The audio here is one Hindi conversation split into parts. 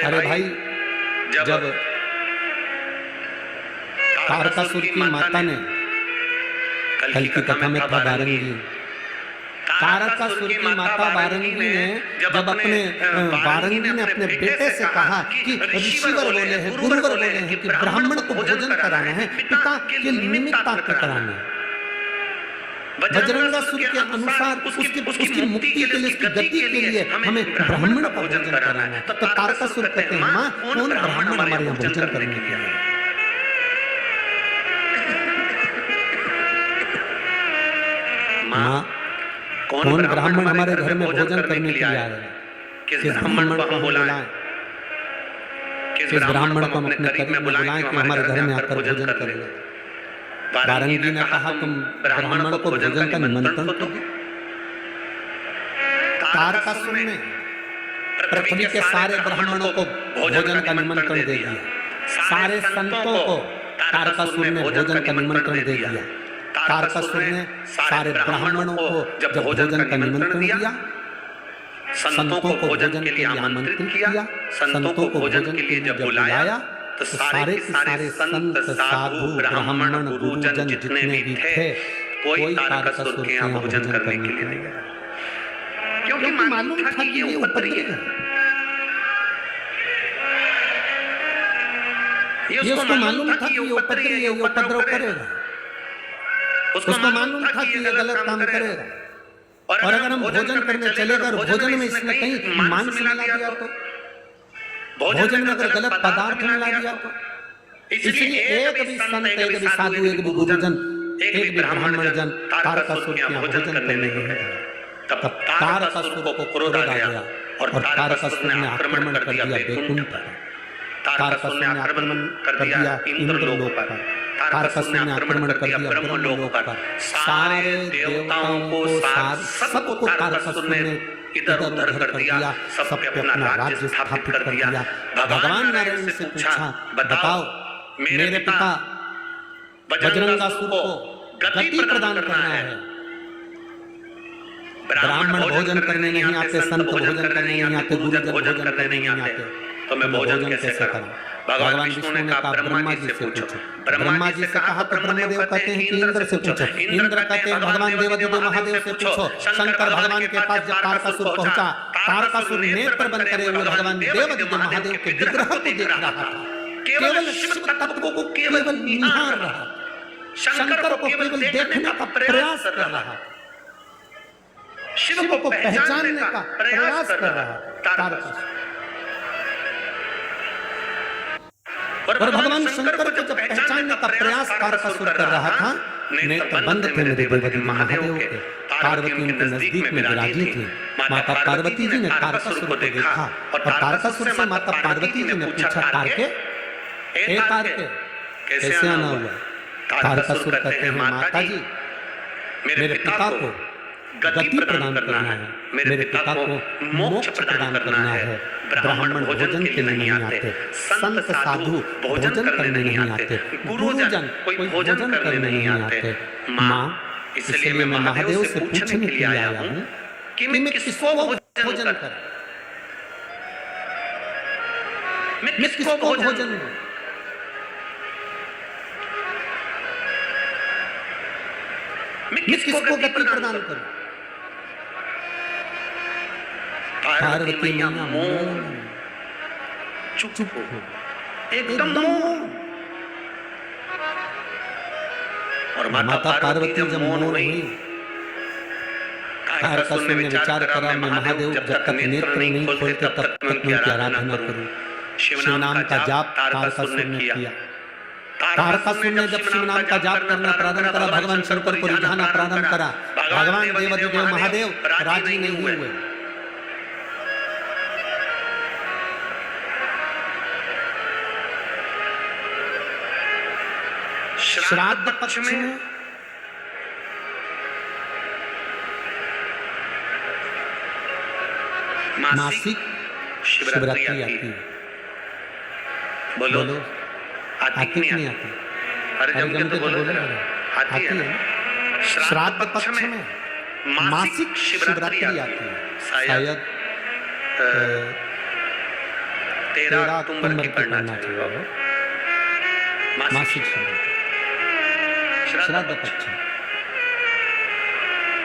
अरे भाई, जब तारकासुर की माता ने, कल की कथा में था वारंगी, तारकासुर की माता वारंगी ने जब वारंगी ने अपने बेटे से कहा कि ऋषिवर बोले हैं, गुरुवर बोले हैं कि ब्राह्मण को भोजन कराना है, पिता के निमित्त कराना है, बजरंगासुर के अनुसार उसकी मुक्ति के लिए, उसकी गति के लिए हमें ब्राह्मण का भोजन कराना है। तो तारकासुर कहते हैं, माँ कौन ब्राह्मण हमारे यहाँ भोजन करने के लिए? माँ कौन ब्राह्मण हमारे घर में भोजन करने के लिए आया है? किस ब्राह्मण को हम बुलाएं? किस ब्राह्मण को हम अपने करीब में बुलाएं कि हमारे घर में आकर भोजन करें? वारंगी ने कहा, तुम ब्राह्मण को भोजन का निमंत्रण दो। तारकासुर ने पृथ्वी के सारे ब्राह्मणों को भोजन का निमंत्रण दे दिया, सारे संतों को तारकासुर ने भोजन का निमंत्रण दे दिया। तारकासुर ने सारे ब्राह्मणों को जब भोजन का निमंत्रण दिया, संतों को भोजन के लिए आमंत्रित किया, संतों को भोजन के लिए जब बुलाया, तो सारे के सारे संत, साधु, ब्राह्मण, गुरुजन जितने भी थे, कोई तारकासुर के यहाँ भोजन करने के लिए नहीं गया, क्योंकि मालूम था कि ये उपद्रवी है। ये उसको मालूम था कि ये उपद्रवी है, ये उपद्रव करेगा, उसको मालूम था कि ये गलत काम करेगा, और अगर हम भोजन करने चलेगा और भोजन में इसने कहीं मांस मिला दिया तो, भोजन में अगर गलत पदार्थ मिला दिया तो, इसलिए एक भी संत, एक भी साधु, एक भी गुरुजन, एक भी ब्राह्मण जन तारकासुर के भोजन करने नहीं गए। तब तारकासुर को क्रोध आ गया और तारकासुर ने आक्रमण कर दिया बैकुंठ पर, तारकासुर ने आक्रमण कर दिया इंद्रलोक पर, तारकासुर ने आक्रमण कर दिया ब्रह्मलोक पर, सारे देवताओं को, सबको तारकासुर ने इधर उधर कर दिया, सब पे अपना राज्य स्थापित कर दिया। भगवान नारायण से पूछा, बताओ मेरे पिता बजरंगासुर को गति प्रदान करना है, ब्राह्मण भोजन करने नहीं आते, संत भोजन करने नहीं आते, गुरुजन भोजन करने नहीं आते, तो मैं भोजन कैसे करूं? भगवान विष्णु ने कहा, ब्रह्मा जी से पूछो। ब्रह्मा जी से कहा तो ब्रह्मदेव कहते हैं कि इंद्र से पूछो। इंद्र कहते हैं भगवान देवादिदेव महादेव से पूछो। शंकर भगवान के पास जब तारकासुर पहुंचा, तारकासुर नेत्र बंद करे हुए भगवान देवादिदेव महादेव के विग्रह को देख रहा था, केवल शिव तत्व को केवल निहार रहा, शंकर को केवल देखने का प्रयास कर रहा, शिव को पहचानने का प्रयास कर रहा तारकासुर। और भगवान शंकर को जब पहचानने का प्रयास तारकासुर कर रहा था, नेत्र बंद थे मेरे देवदेव महादेव के, पार्वती उनके नजदीक में विराजी थी। माता पार्वती जी ने तारकासुर को देखा और तारकासुर से माता पार्वती जी ने पूछा, तारके ए तारके कैसे आना हुआ? तारकासुर कहते हैं, माता जी मेरे पिता को गति प्रदान करना है, मेरे पिता को मोक्ष प्रदान करना है, ब्राह्मण भोजन के लिए नहीं आते, संत साधु भोजन करने नहीं आते, गुरुजन कोई भोजन करने नहीं आते। माँ, इसलिए मैं महादेव से पूछने के लिए आया हूँ कि मैं किसको भोजन करूं, मैं किसको भोजन दूं? मैं किसको गति प्रदान करूं? पार्वती मैया मौन, चुप हो, एकदम मौन। और माता पार्वती जब मौन हुई, तारकासुर ने विचार करा, मैं महादेव जब तक नेत्र नहीं खोलते तब तक मैं उनकी आराधना करूं। शिव नाम का जाप तारकासुर ने किया। तारकासुर ने जब शिव नाम का जाप करना प्रारंभ करा, भगवान शंकर को रिझाना प्रारंभ करा, भगवान देवादिदेव महादेव राजी नहीं हुए। श्राद्ध पक्ष में मासिक शिवरात्रि आती है। बोलो आती नहीं आती? अरे जम के बोलो, आती है। श्राद्ध पक्ष में मासिक शिवरात्रि आती है। शायद 13 अक्टूबर की पढ़ना चाहिए। मासिक श्राद्ध पक्ष।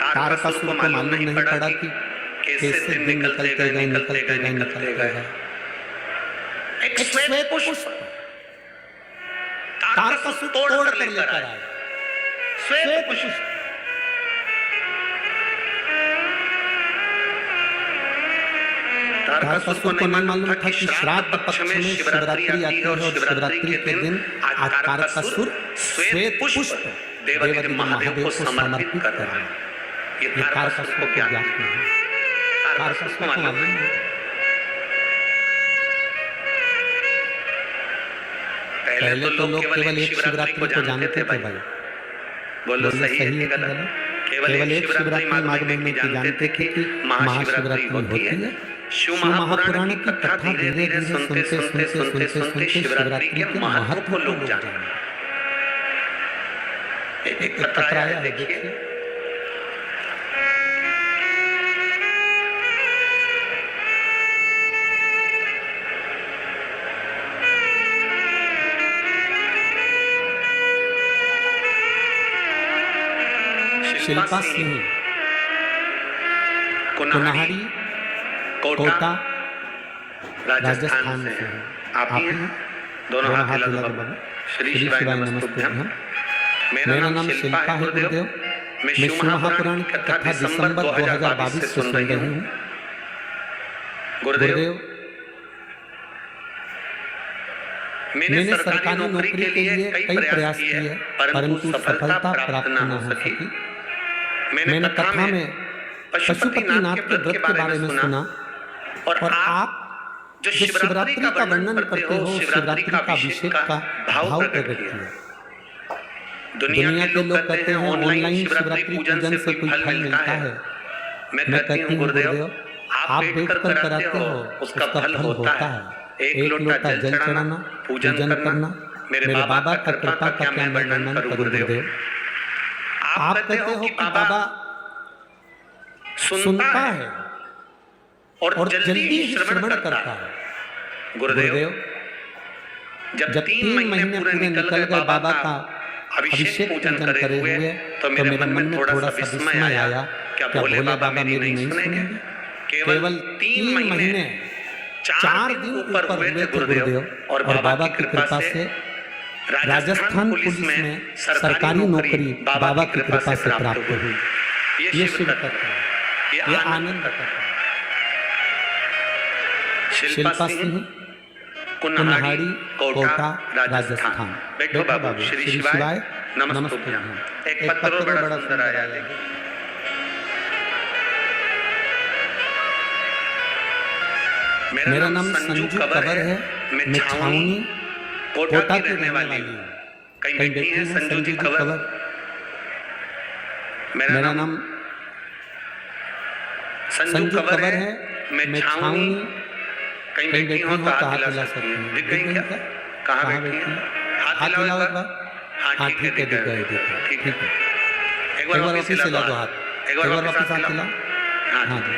तारकासुर को मालूम नहीं पड़ा कि कैसे दिन निकलते गए। एक श्वेत पुष्प तारकासुर तोड़ कर लेकर आया। श्वेत पुष्प तारकासुर को नहीं मालूम था कि श्राद्ध पक्ष में शिवरात्रि आती है और शिवरात्रि के दिन तारकासुर श्वेत पुष्प देवादिदेव महादेव को समर्पित कर रहा है। ये तारकासुर को ज्ञात नहीं, तारकासुर को मालूम नहीं। पहले तो लोग केवल एक शिवरात्रि को जानते थे भाई। बोलो सही है कि गलत? केवल एक शिवरात्रि माघ महीने की जानते थे कि महाशिवरात्रि होती है। शिव महापुराण की कथा धीरे धीरे सुनते शिवरात्रि के महत्व को लोग जाने। एक पत्र आया है, देखिए। शिल्पा सिंह, कुन्हाड़ी, कोटा, राजस्थान से हैं। आप ही हैं? दोनों हाथ लगा बाबा। श्री शिवाय नमस्तुभ्यम। मेरा नाम शिल्पा है गुरुदेव। मैं शिव महापुराण की कथा दिसंबर 2022 से सुन रही हूँ। गुरुदेव, मैंने सरकारी नौकरी के लिए कई प्रयास किए परंतु सफलता प्राप्त न हो सकी। मैंने कथा में पशुपतिनाथ के व्रत के बारे में सुना और आप जो शिवरात्रि का वर्णन करते हो, शिवरात्रि का अभिषेक का भाव प्रकट किया। दुनिया के लोग कहते हैं ऑनलाइन शिवरात्रि पूजन से कोई फल मिलता है। मैं कहती हूँ गुरुदेव, आप बैठकर कराते हो उसका फल होता है। एक लोटा जल चढ़ाना, पूजन करना, मेरे बाबा का कृपा का क्या वर्णन करूं गुरुदेव। आप कहते हो कि बाबा सुनता है और जल्दी ही श्रवण करता है। गुरुदेव, जब 3 महीने पूरे निकल गए बाबा का अभिषेक पूजन करे हुए तो मेरे मन में थोड़ा सा विस्मय आया, क्या भोले बाबा मेरी नहीं सुनेंगे? केवल 3 महीने 4 दिन ऊपर हुए थे गुरुदेव और बाबा की कृपा से राजस्थान पुलिस में सरकारी नौकरी बाबा की कृपा से प्राप्त हुई। ये शिव कथा, ये आनंद कथा। शिल्पा सिंह, कुन्हाड़ी, कोटा, राजस्थान। बैठो बाबू। श्री शिवाय नमस्तुभ्यम। एक पत्र बड़ा सुंदर आया है। मेरा नाम संजू कबर है। मैं छावनी कोटा की रहने वाली हूँ। कई बैठी हैं संजू कबर। मेरा नाम संजू कबर है। मैं छावनी कहीं बैठी हूँ तो हाथ हिला सकती हूँ। दिख गई क्या? कहाँ बैठी हैं? हाथ हिलाओ एक बार। हाँ ठीक है, दिख गए, ठीक है। एक बार वापस हिला दो हाथ। एक बार वापस हाथ हिलाओ। हाँ जी।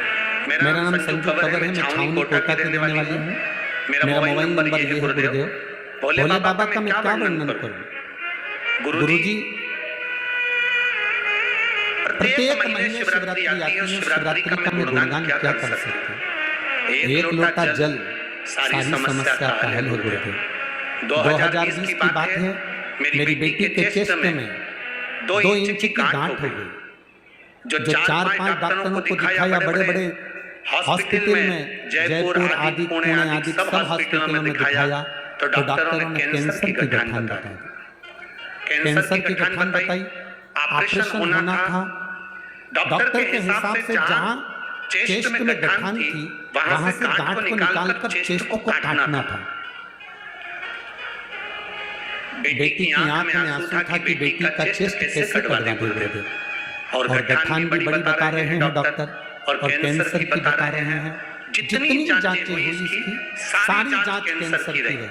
मेरा नाम संजू कबर है। मैं छावनी कोटा की रहने वाली हूँ। मेरा मोबाइल नंबर ये है गुरुदेव। भोले बाबा का मैं क्या वर्णन करूं? गुरुजी, प्रत्येक महीने शिवरात्रि आती है। शिवरात्रि का मैं गुणगान क्या कर सकता हूं? एक लोटा जल सारी समस्या का हल है गुरुदेव। 2020 की बात है। मेरी बेटी के चेस्ट में 2 इंच की गांठ हो गई। जो 4-5 डॉक्टरों को दिखाया, बड़े-बड़े हॉस्पिटल में, जयपुर आदि, पुणे आदि सब हॉस्पिटलों में दिखाया तो डॉक्टरों ने कैंसर की गठान बताई। कैंसर की गठान बताई, ऑपरेशन होना था। डॉक्टर के हिसाब से जहां चेस्ट में गठान थी वहां से गांठ को निकालकर चेस्ट को काटना था। बेटी की आंख में आंसू था कि बेटी का चेस्ट कैसे कटवा देंगे। और गठान भी बड़ी बता रहे हैं डॉक्टर और कैंसर की बता रहे हैं। जितनी जांचें हुई इसकी सारी जांच कैंसर की रही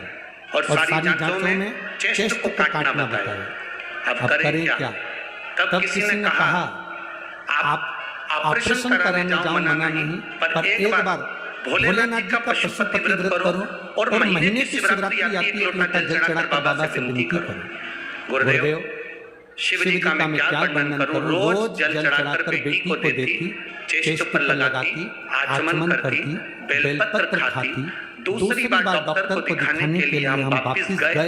और सारी जांचों में चेस्ट को काटना बताया। अब करें क्या? तब किसी ने कहा आप ऑपरेशन कराने जाओ, मना नहीं, पर एक बार भोलेनाथ जी का पशुपति व्रत करो और महीने की शिवरात्रि आती है, एक लोटा जल चढ़ाकर बाबा से विनती करो, गुरुदेव शिव जी का मैं क्या वर्णन करूं, रोज जल चढ़ाकर बेटी को देती, चेस्ट पर लगाती, आचमन करती, बेलपत्र खाती। दूसरी बार डॉक्टर को दिखाने के लिए हम वापस गए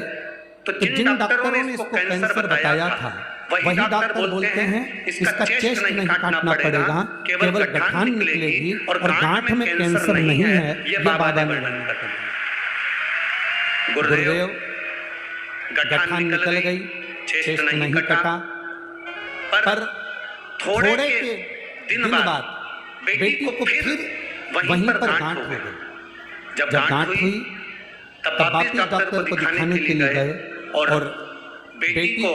तो जिन डॉक्टरों ने इसको कैंसर बताया था वही डॉक्टर बोलते हैं इसका चेस्ट नहीं काटना पड़ेगा, केवल गठान निकलेगी और गांठ में कैंसर नहीं है, ये बाबा ने वर्णन कर दिया। गुरुदेव गठान निकल गई, चेस्ट नहीं कटा, पर थोड़े के दिन बाद बेटी को फिर वहीं पर गांठ हो गई। जब गांठ हुई तब वापिस डॉक्टर को दिखाने के लिए गए और बेटी को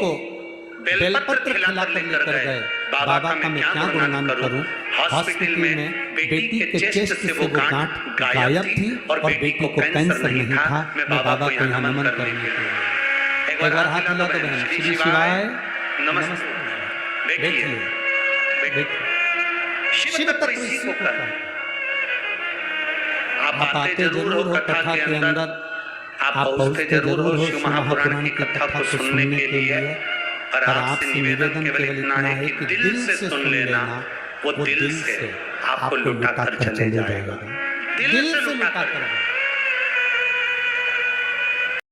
बेलपत्र खिलाकर लेकर गए। बाबा का मैं क्या गुणगान करूं, हॉस्पिटल में बेटी के चेस्ट से वो गांठ गायब थी और बेटी को कैंसर नहीं था। मैं बाबा को यहाँ नमन करने के लिए एक बार हाथ हिला दो बहन, श्री शिवाय नमस्ते। देखिए शिव तत्व इसी को कहते हैं। आप आते जरूर हो कथा के अंदर, आप पहुंचते जरूर हो शिव महापुराण की कथा को सुनने के लिए, पर आपसे निवेदन केवल इतना है कि दिल से सुन लेना, वो दिल से आपको लुटा कर चले जाएगा, दिल से लुटा कर।